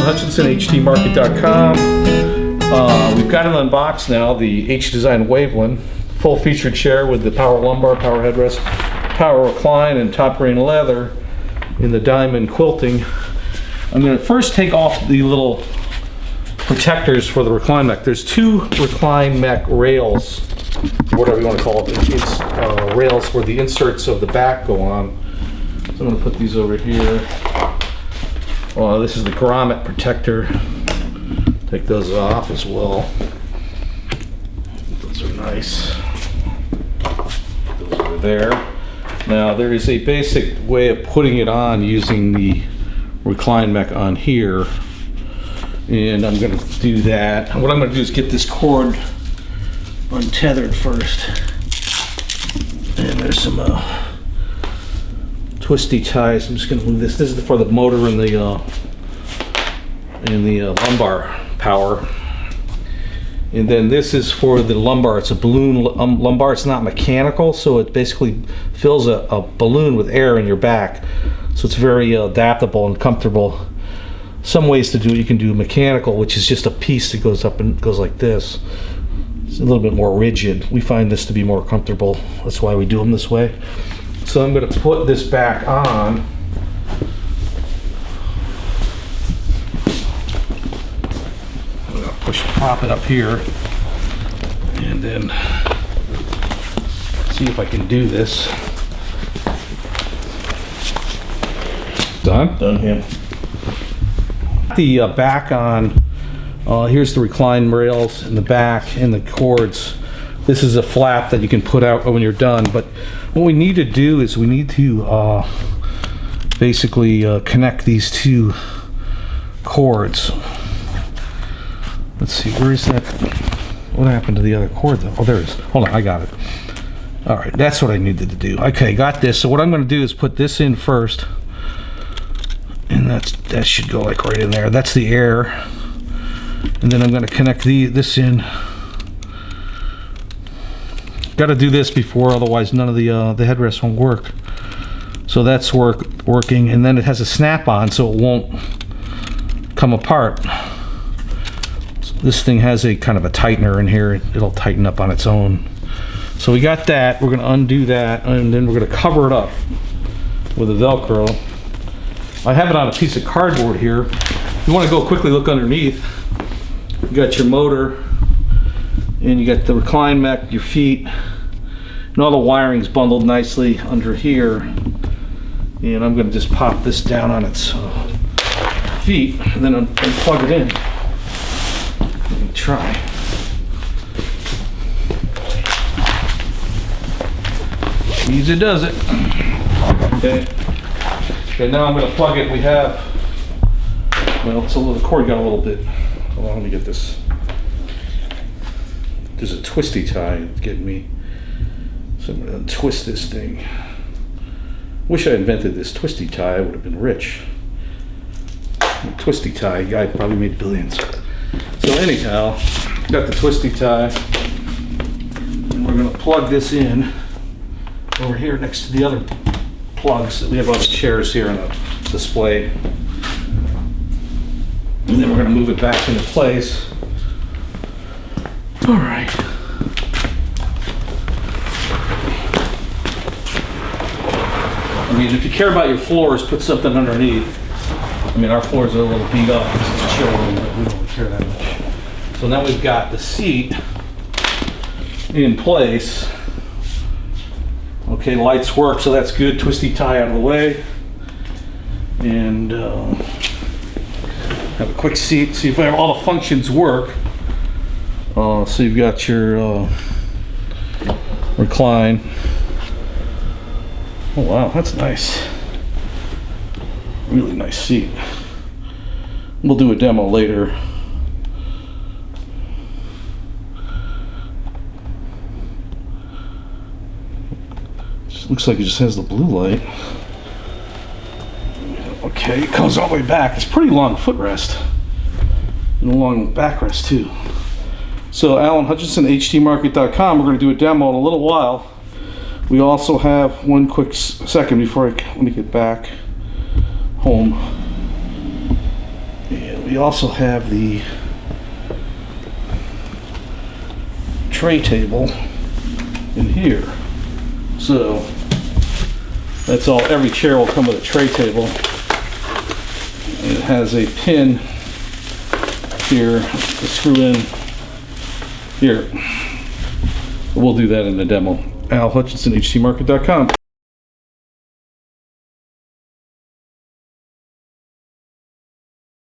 Hutchinson, htmarket.com. We've got it unboxed now, the HT Design Waveland, full featured chair with the power lumbar, power headrest, power recline, and top grain leather in the diamond quilting. I'm going to first take off the little protectors for the recline mech. There's two recline mech rails, whatever you want to call it. It's rails where the inserts of the back go on. So I'm going to put these over here. This is the grommet protector. Take those off as well. Those are nice. Those over there. Now there is a basic way of putting it on using the recline mech on here, and I'm going to do that. What I'm going to do is get this cord untethered first, and there's some twisty ties. I'm just going to move this. This is for the motor and the lumbar power, and then this is for the lumbar. It's a balloon lumbar. It's not mechanical, so it basically fills a balloon with air in your back. So it's very adaptable and comfortable. Some ways to do it, you can do mechanical, which is just a piece that goes up and goes like this. It's a little bit more rigid. We find this to be more comfortable. That's why we do them this way. So I'm going to put this back on. I'm going to pop it up here, and then see if I can do this. Done? Done, yeah. The back on, here's the recline rails in the back and the cords. This is a flap that you can put out when you're done, but what we need to do is we need to basically connect these two cords. Let's see, where is that? What happened to the other cord though? Oh, there it is. Hold on, I got it. All right, that's what I needed to do. Okay, got this. So what I'm going to do is put this in first. And that should go like right in there. That's the air. And then I'm going to connect this in. Got to do this before, otherwise none of the headrests won't work. So that's working, and then it has a snap-on, so it won't come apart. So this thing has a kind of a tightener in here. It'll tighten up on its own. So we got that. We're going to undo that, and then we're going to cover it up with a Velcro. I have it on a piece of cardboard here. If you want to go quickly look underneath, you got your motor, and you got the recline mech, your feet, and all the wiring's bundled nicely under here. And I'm going to just pop this down on its feet, and then unplug it in. Let me try. Easy does it. Okay. Okay, now I'm going to plug it. We have, well, it's a little, the cord got a little bit, hold on, let me get this. There's a twisty tie getting me. So I'm going to twist this thing. Wish I invented this twisty tie, I would have been rich. The twisty tie guy probably made billions. So anyhow, got the twisty tie, and we're going to plug this in over here next to the other plugs that we have on the chairs here in the display. And then we're going to move it back into place. All right. I mean, if you care about your floors, put something underneath. I mean, our floors are a little beat up because it's a showroom, but we don't care that much. So now we've got the seat in place. Okay, lights work, so that's good. Twisty tie out of the way. And have a quick seat, see if all the functions work. So you've got your recline. Oh wow, that's nice. Really nice seat. We'll do a demo later. Looks like it just has the blue light. Okay, it comes all the way back. It's pretty long footrest and a long backrest too. So Alan Hutchinson, htmarket.com. We're going to do a demo in a little while. We also have one quick second before let me get back home. And we also have the tray table in here. So that's all. Every chair will come with a tray table. And it has a pin here to screw in here. We'll do that in the demo. Al Hutchinson, htmarket.com.